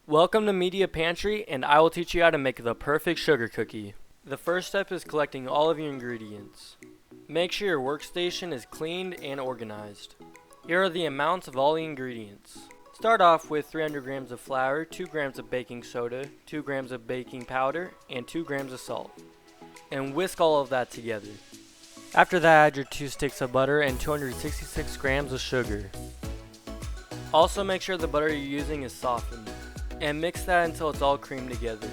Welcome to Media Pantry, and I will teach you how to make the perfect sugar cookie. The first step is collecting all of your ingredients. Make sure your workstation is cleaned and organized. Here are the amounts of all the ingredients. Start off with 300 grams of flour, 2 grams of baking soda, 2 grams of baking powder, and 2 grams of salt. And whisk all of that together. After that, add your 2 sticks of butter and 266 grams of sugar. Also make sure the butter you're using is softened, and mix that until it's all creamed together.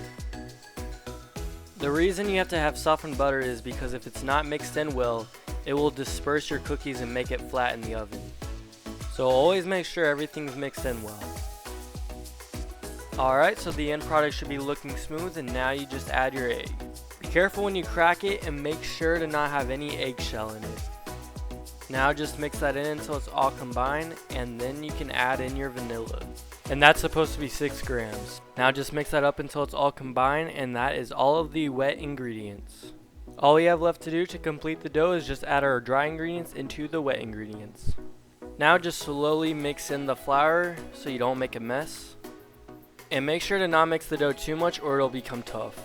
The reason you have to have softened butter is because if it's not mixed in well, it will disperse your cookies and make it flat in the oven. So always make sure everything's mixed in well. Alright, so the end product should be looking smooth, and now you just add your egg. Be careful when you crack it and make sure to not have any eggshell in it. Now just mix that in until it's all combined, and then you can add in your vanilla. And that's supposed to be 6 grams. Now just mix that up until it's all combined, and that is all of the wet ingredients. All we have left to do to complete the dough is just add our dry ingredients into the wet ingredients. Now just slowly mix in the flour so you don't make a mess. And make sure to not mix the dough too much or it'll become tough.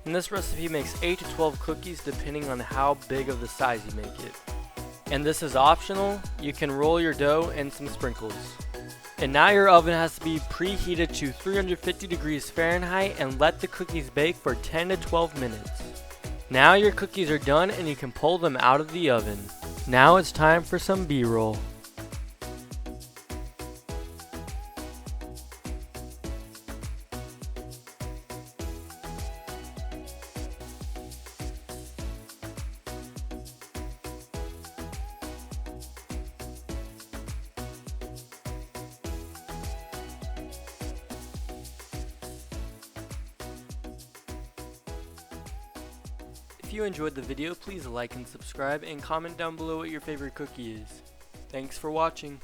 And this recipe makes 8 to 12 cookies depending on how big of the size you make it. And this is optional. You can roll your dough and some sprinkles. And now your oven has to be preheated to 350 degrees Fahrenheit and let the cookies bake for 10 to 12 minutes. Now your cookies are done and you can pull them out of the oven. Now it's time for some B-roll. If you enjoyed the video, please like and subscribe and comment down below what your favorite cookie is. Thanks for watching.